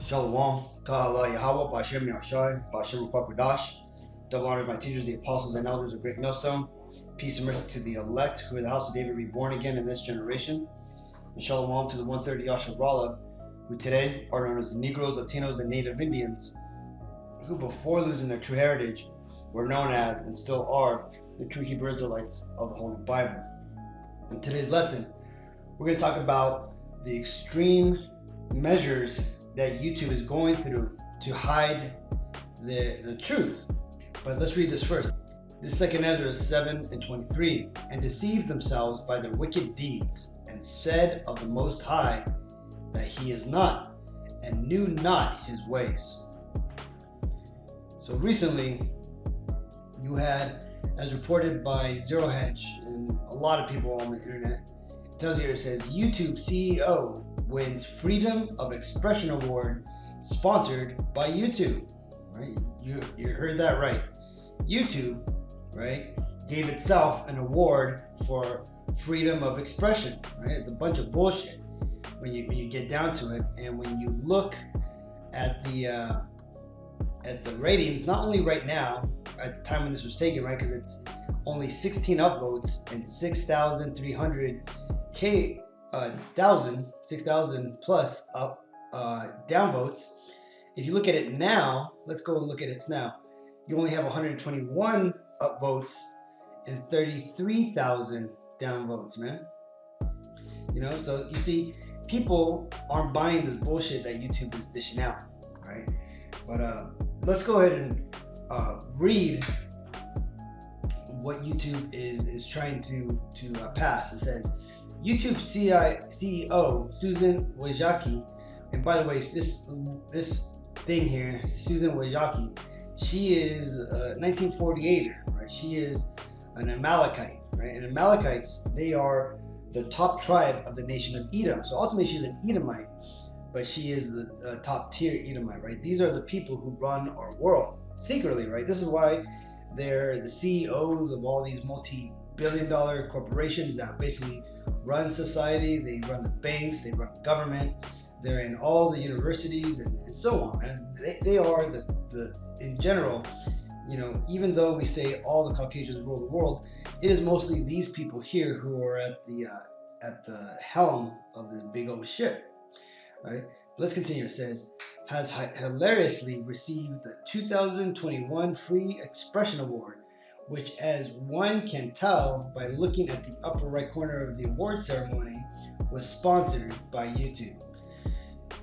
Shalom, Ka'ala Yahweh, Ba'Shem Yahushai, Ba'Shem Ruach Double honors my teachers, the apostles and elders of Great Millstone. Peace and mercy to the elect, who are the house of David reborn again in this generation. And shalom to the 130 Yasharala, who today are known as the Negroes, Latinos, and Native Indians, who before losing their true heritage were known as, and still are, the true Hebrew Israelites of the Holy Bible. In today's lesson, we're going to talk about the extreme measures that YouTube is going through to hide the truth. But let's read this first. This second Ezra 7:23, and deceived themselves by their wicked deeds, and said of the Most High that he is not, and knew not his ways. So recently, you had, as reported by Zero Hedge and a lot of people on the internet, it tells you here, it says YouTube CEO wins Freedom of Expression Award sponsored by YouTube. Right? You heard that right. YouTube, right, gave itself an award for freedom of expression. Right? It's a bunch of bullshit when you get down to it. And when you look at the ratings, not only right now, at the time when this was taken, right, because it's only 16 upvotes and 6,300 6,000 plus up downvotes. If you look at it now, let's go and look at it now. You only have 121 upvotes and 33,000 downvotes, man. You know, so you see, people aren't buying this bullshit that YouTube is dishing out, right? But let's go ahead and read what YouTube is trying to pass. It says, YouTube CEO Susan Wojcicki, and by the way, this thing here, Susan Wojcicki, she is 1948, right? She is an Amalekite, right? And Amalekites, they are the top tribe of the nation of Edom. So ultimately, she's an Edomite, but she is the top tier Edomite, right? These are the people who run our world secretly, right? This is why they're the CEOs of all these multi-billion-dollar corporations that basically run society. They run the banks, they run government, they're in all the universities and so on. And they are the in general, you know, even though we say all the Caucasians rule the world, it is mostly these people here who are at the helm of this big old ship, right? Let's continue. It says, has hilariously received the 2021 Free Expression Award, which, as one can tell by looking at the upper right corner of the award ceremony, was sponsored by YouTube.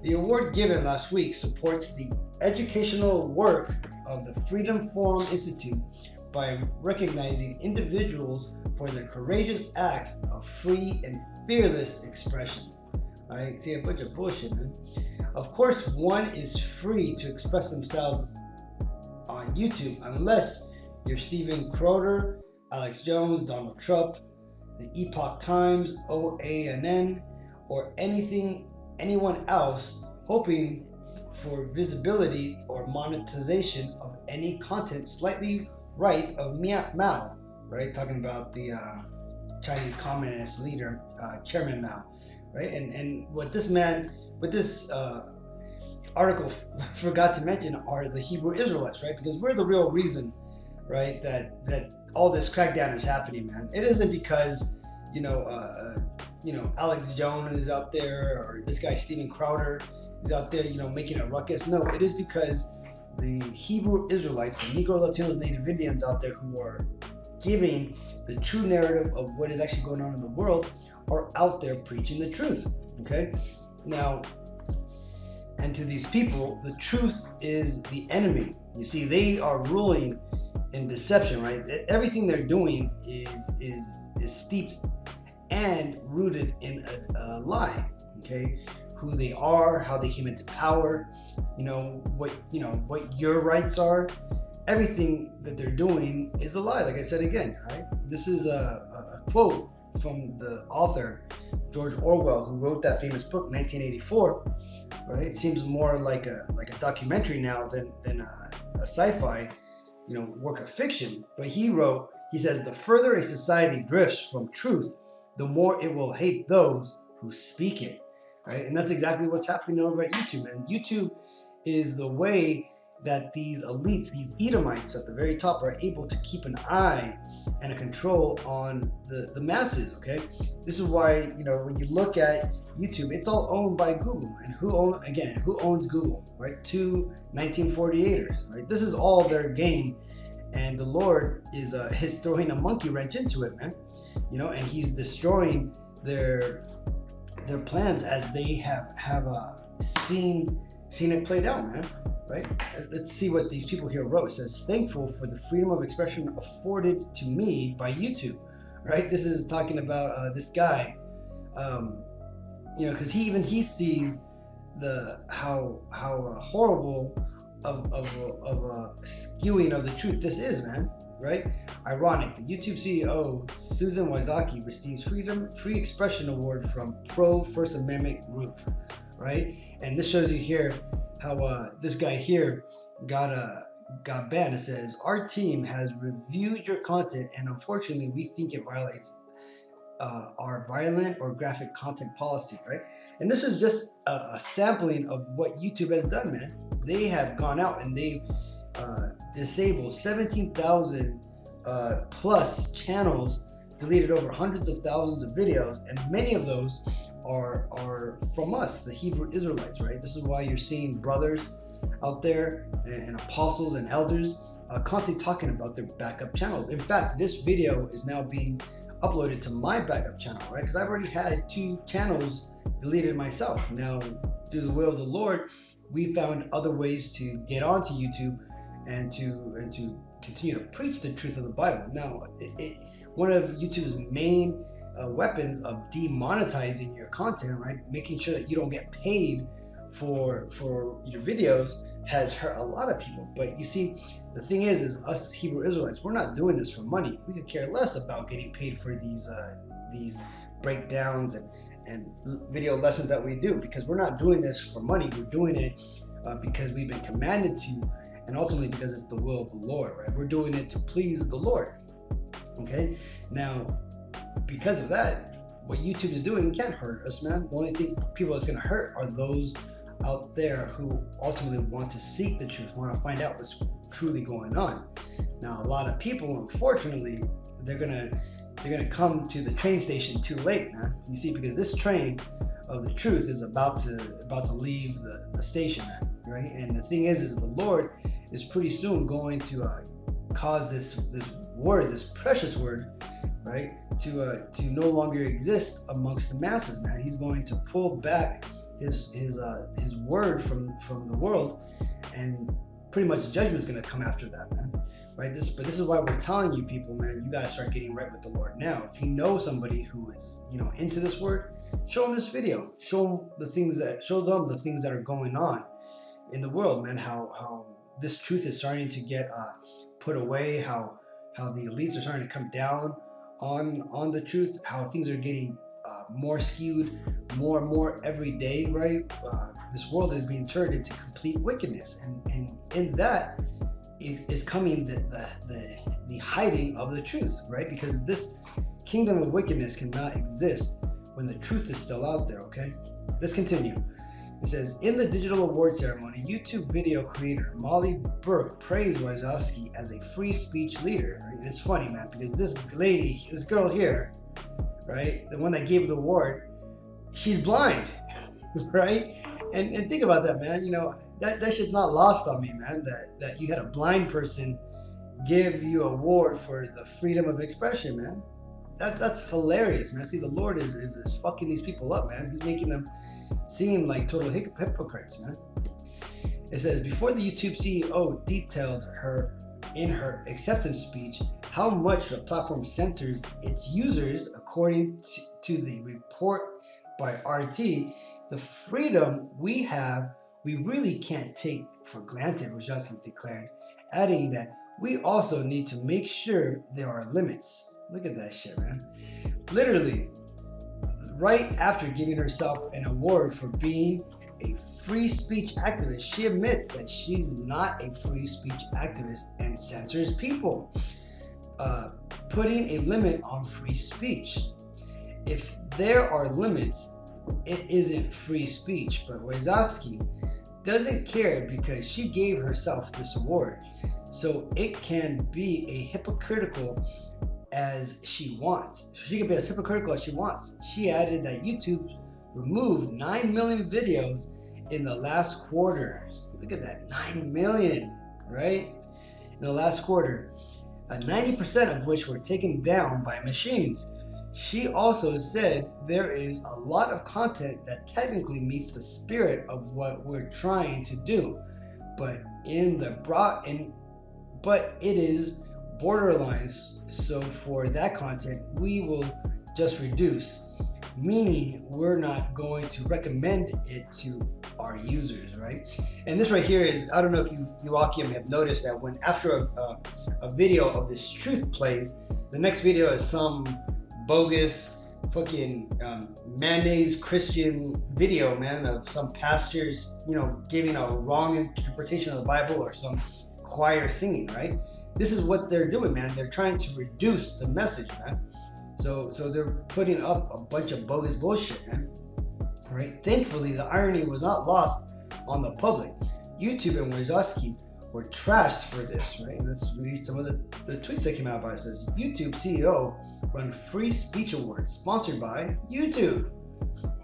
The award given last week supports the educational work of the Freedom Forum Institute by recognizing individuals for their courageous acts of free and fearless expression. I see a bunch of bullshit, man. Of course, one is free to express themselves on YouTube unless you're Steven Crowder, Alex Jones, Donald Trump, the Epoch Times, OANN, or anyone else hoping for visibility or monetization of any content slightly right of Mao, right? Talking about the Chinese Communist leader, Chairman Mao, right? And what this article forgot to mention are the Hebrew Israelites, right? Because we're the real reason, right, that all this crackdown is happening, man. It isn't because Alex Jones is out there, or this guy Steven Crowder is out there, making a ruckus. No, it is because the Hebrew Israelites, the Negro, Latinos, Native Indians out there who are giving the true narrative of what is actually going on in the world are out there preaching the truth. Okay, now, and to these people, the truth is the enemy. You see, they are ruling in deception, right? Everything they're doing is steeped and rooted in a lie. Okay, who they are, how they came into power, what your rights are. Everything that they're doing is a lie. Like I said again, right? This is a quote from the author George Orwell, who wrote that famous book 1984. Right? It seems more like a documentary now than a sci-fi, work of fiction. But he says, the further a society drifts from truth, the more it will hate those who speak it. right? And that's exactly what's happening over at YouTube, man. YouTube is the way that these elites, these Edomites at the very top, are able to keep an eye and a control on the masses, okay? This is why, you know, when you look at YouTube, it's all owned by Google. And who owns Google, right? Two 1948ers, right? This is all their game, and the Lord is throwing a monkey wrench into it, man. You know, and he's destroying their plans as they have seen it played out, man. Right? Let's see what these people here wrote. It says, thankful for the freedom of expression afforded to me by YouTube. Right? This is talking about this guy. You know, because he sees how horrible of a skewing of the truth this is, man. Right? Ironic. The YouTube CEO Susan Wojcicki receives Free Expression Award from Pro First Amendment Group. Right? And this shows you here how this guy here got banned. It says, our team has reviewed your content, and unfortunately we think it violates our violent or graphic content policy, right? And this is just a sampling of what YouTube has done, man. They have gone out and they've disabled 17,000 plus channels, deleted over hundreds of thousands of videos, and many of those are from us, the Hebrew Israelites, right? This is why you're seeing brothers out there and apostles and elders constantly talking about their backup channels. In fact, this video is now being uploaded to my backup channel, right? Because I've already had 2 channels deleted myself. Now, through the will of the Lord, we found other ways to get onto YouTube and to continue to preach the truth of the Bible. Now, one of YouTube's main weapons of demonetizing your content, right, making sure that you don't get paid for your videos, has hurt a lot of people. But you see, the thing is us Hebrew Israelites, we're not doing this for money. We could care less about getting paid for these breakdowns and video lessons that we do, because we're not doing this for money. We're doing it because we've been commanded to, and ultimately because it's the will of the Lord, right? We're doing it to please the Lord. Okay, now, because of that, what YouTube is doing can't hurt us, man. The only thing people that's going to hurt are those out there who ultimately want to seek the truth, want to find out what's truly going on. Now, a lot of people, unfortunately, they're gonna come to the train station too late, man. You see, because this train of the truth is about to leave the station, man, right? And the thing is the Lord is pretty soon going to cause this word, this precious word, right, to no longer exist amongst the masses, man. He's going to pull back his word from the world, and pretty much judgment is going to come after that, man. Right? But this is why we're telling you people, man, you got to start getting right with the Lord now. If you know somebody who is, you know, into this word, show them this video. Show them the things that are going on in the world, man. How this truth is starting to get put away. How the elites are starting to come down on the truth. How things are getting more skewed, more and more every day, right? This world is being turned into complete wickedness, and in that is coming the hiding of the truth, right? Because this kingdom of wickedness cannot exist when the truth is still out there, okay? Let's continue. It says, in the digital award ceremony, YouTube video creator Molly Burke praised Wojcicki as a free speech leader. Right? And it's funny, man, because this girl here, right, the one that gave the award, she's blind, right? And think about that, man. You know, that shit's not lost on me, man, that you had a blind person give you an award for the freedom of expression, man. That's hilarious, man. See, the Lord is fucking these people up, man. He's making them seem like total hypocrites, man. It says, before the YouTube CEO detailed in her acceptance speech how much the platform censors its users, according to the report by RT, the freedom we have, we really can't take for granted, Wojcicki declared, adding that we also need to make sure there are limits. Look at that shit, man. Literally, right after giving herself an award for being a free speech activist, she admits that she's not a free speech activist and censors people, putting a limit on free speech. If there are limits, it isn't free speech. But Wazowski doesn't care because she gave herself this award. So it can be a hypocritical as she wants. She can be as hypocritical as she wants. She added that YouTube removed 9 million videos in the last quarter. Look at that, 9 million, right? In the last quarter, 90% of which were taken down by machines. She also said there is a lot of content that technically meets the spirit of what we're trying to do, but but it is borderline. So for that content, we will just reduce, meaning we're not going to recommend it to our users, right? And this right here is, I don't know if you Joachim have noticed that when after a video of this truth plays, the next video is some bogus fucking mayonnaise Christian video, man, of some pastors, you know, giving a wrong interpretation of the Bible, or some choir singing, right? This is what they're doing, man. They're trying to reduce the message, man. So they're putting up a bunch of bogus bullshit, man. Right? Thankfully, the irony was not lost on the public. YouTube and Wazowski were trashed for this, right? And let's read some of the tweets that came out by it. It says, YouTube CEO run free speech awards sponsored by YouTube,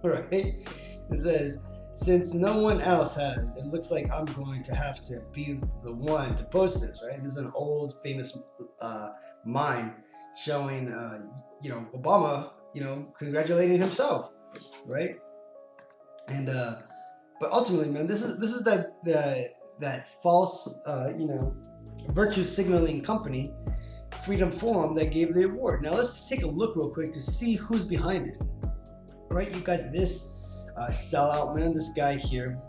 right? It says, since no one else has, it looks like I'm going to have to be the one to post this, right? This is an old famous mime showing, you know, Obama, you know, congratulating himself, right? And but ultimately, man, this is that false, you know, virtue signaling company, Freedom Forum, that gave the award. Now let's take a look real quick to see who's behind it. Right, you got this sellout, man. This guy here,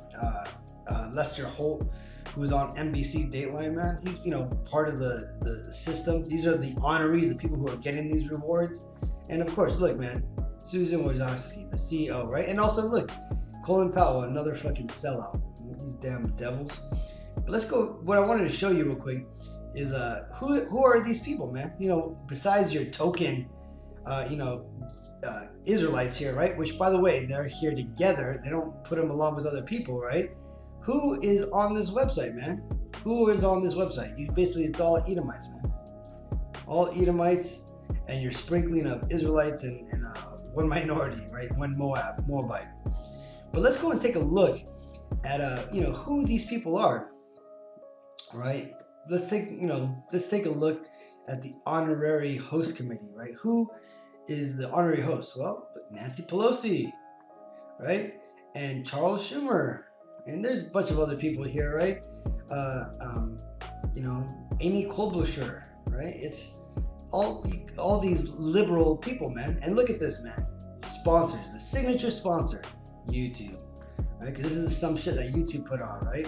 Lester Holt, who's on NBC Dateline, man. He's, you know, part of the system. These are the honorees, the people who are getting these rewards. And of course, look, man, Susan Wojcicki, the CEO, right? And also, look, Colin Powell, another fucking sellout. These damn devils. But let's go. What I wanted to show you real quick is who are these people, man? You know, besides your token, you know, Israelites here, right? Which, by the way, they're here together. They don't put them along with other people, right? Who is on this website, man? Who is on this website? You basically, it's all Edomites, man. All Edomites, and you're sprinkling of Israelites and one minority, right? One Moabite. But let's go and take a look at you know, who these people are, right? Let's take a look at the honorary host committee, right? Who is the honorary host? Well, Nancy Pelosi, right? And Charles Schumer, and there's a bunch of other people here, right? You know, Amy Klobuchar, right? It's all these liberal people, man. And look at this, man. Sponsors, the signature sponsor, YouTube, right? Because this is some shit that YouTube put on, right?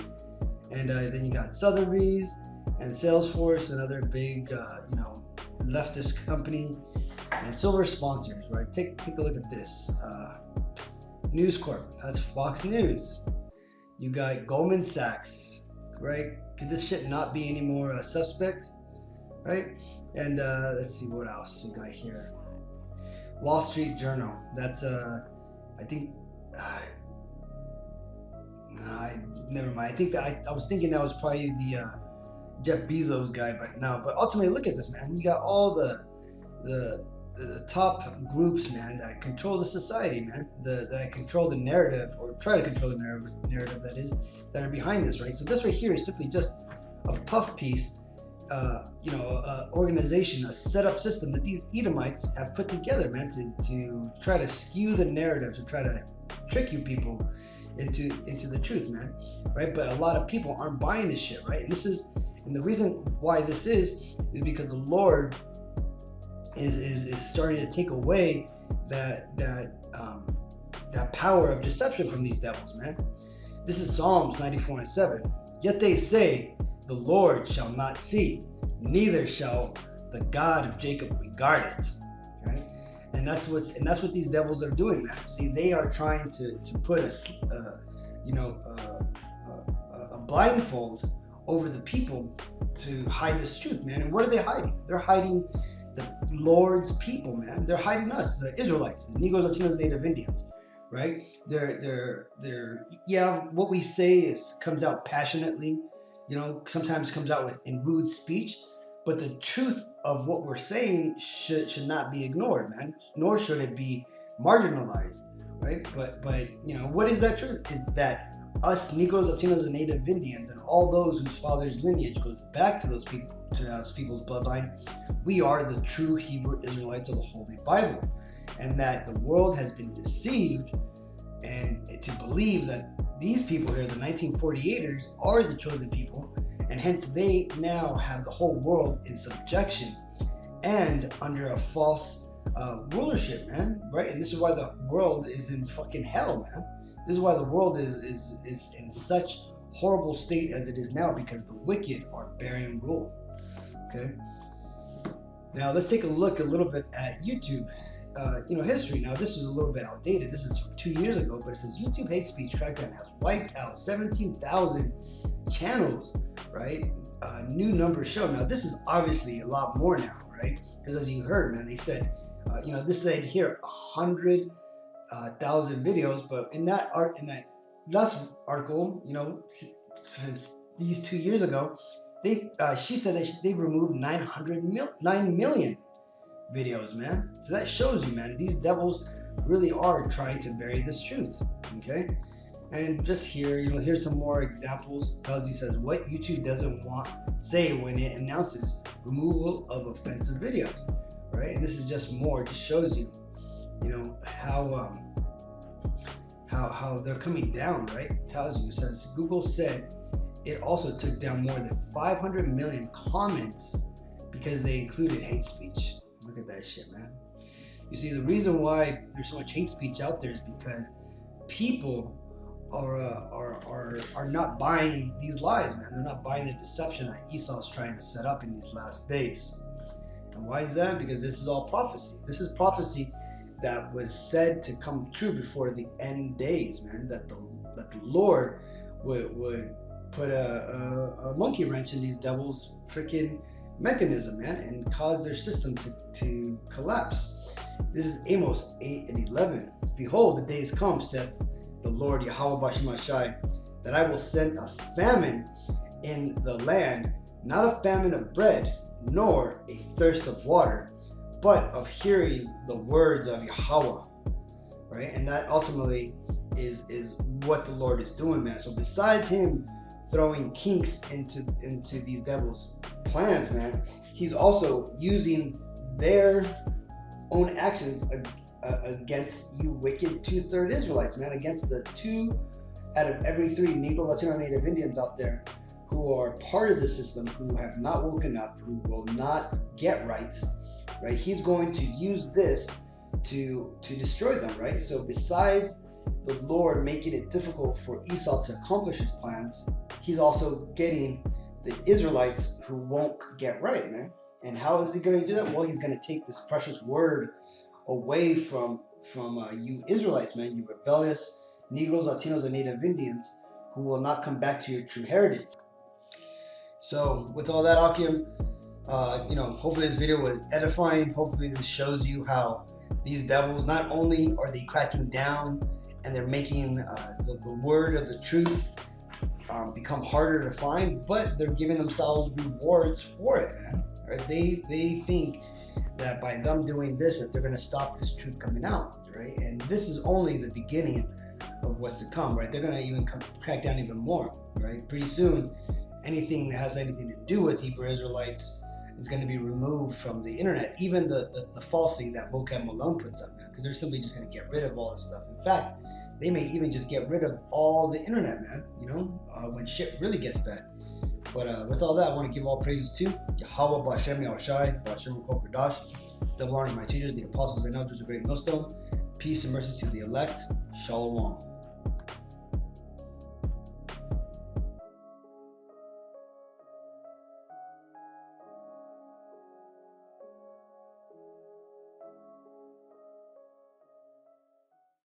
And then you got Sotheby's and Salesforce, another big, you know, leftist company, and silver sponsors, right? Take a look at this. News Corp, that's Fox News. You got Goldman Sachs, right? Could this shit not be any more suspect, right? And let's see what else you got here. Wall Street Journal, that's I think, never mind. I think that I was thinking that was probably the Jeff Bezos guy, but no. But ultimately, look at this, man. You got all the top groups, man, that control the society, man. That control the narrative, or try to control the narrative that are behind this, right? So this right here is simply just a puff piece, you know, organization, a setup system that these Edomites have put together, man, to try to skew the narrative, to try to trick you people into the truth, man, right? But a lot of people aren't buying this shit, right? And the reason why this is because the Lord is starting to take away that power of deception from these devils, man. This is Psalms 94:7. Yet they say, the Lord shall not see, neither shall the God of Jacob regard it. Right? And that's what these devils are doing, man. See, they are trying to put a blindfold over the people to hide this truth, man. And what are they hiding? They're hiding the Lord's people, man. They're hiding us, the Israelites, the Negroes, Latinos, Native Indians, right? Yeah, what we say comes out passionately, sometimes comes out in rude speech, but the truth of what we're saying should not be ignored, man, nor should it be marginalized, right? But what is that truth? Is that us Negroes, Latinos, and Native Indians, and all those whose father's lineage goes back to those people's bloodline, we are the true Hebrew Israelites of the Holy Bible, and that the world has been deceived and to believe that these people here, the 1948ers, are the chosen people, and hence they now have the whole world in subjection and under a false rulership, man, right? And this is why the world is in fucking hell, man. This is why the world is in such horrible state as it is now, because the wicked are bearing rule. Okay. Now let's take a look a little bit at YouTube, history. Now this is a little bit outdated. This is from 2 years ago, but it says YouTube hate speech crackdown has wiped out 17,000 channels. Right? New numbers show. Now this is obviously a lot more now, right? Because as you heard, man, they said, this said here 100,000 videos, but in that last article, since these 2 years ago, she said that they removed 9 million videos, man. So that shows you, man, these devils really are trying to bury this truth. Okay. And just here, here's some more examples. Tells you, says what YouTube doesn't say when it announces removal of offensive videos, right? And this is just more, just shows you, how they're coming down, right? It tells you, it says Google said it also took down more than 500 million comments because they included hate speech. Look at that shit, man. You see, the reason why there's so much hate speech out there is because people are not buying these lies, man. They're not buying the deception that Esau's trying to set up in these last days. And why is that? Because this is all prophecy. This is prophecy that was said to come true before the end days, man. That the Lord would put a monkey wrench in these devils' freaking mechanism, man, and cause their system to collapse. This is Amos 8:11. Behold, the days come, saith the Lord Yahweh Bashim Ashai, that I will send a famine in the land, not a famine of bread, nor a thirst of water, but of hearing the words of Yahweh, right? And that ultimately is what the Lord is doing, man. So besides him throwing kinks into these devils' plans, man, he's also using their own actions against you wicked 2/3 Israelites, man, against the 2 out of every 3 Negro, Latino, Native Indians out there who are part of the system, who have not woken up, who will not get right? He's going to use this to destroy them, right? So besides the Lord making it difficult for Esau to accomplish his plans, he's also getting the Israelites who won't get right, man. And how is he going to do that? Well, he's going to take this precious word away from you Israelites, man, you rebellious Negroes, Latinos, and Native Indians who will not come back to your true heritage. So with all that, Akim, hopefully this video was edifying. Hopefully this shows you how these devils, not only are they cracking down and they're making the word of the truth become harder to find, but they're giving themselves rewards for it, man. Right? They think that by them doing this, that they're going to stop this truth coming out, right? And this is only the beginning of what's to come, right? They're going to even crack down even more, right? Pretty soon, anything that has anything to do with Hebrew Israelites is going to be removed from the internet. Even the false things that Vocab Malone puts up, man, because they're simply just going to get rid of all this stuff. In fact, they may even just get rid of all the internet, man, when shit really gets bad. But with all that, I want to give all praises to Yahweh, Bashem, Yahushai, Bashem, Kokodash, double honor to my teachers, the apostles and elders of Great Millstone. Peace and mercy to the elect. Shalom.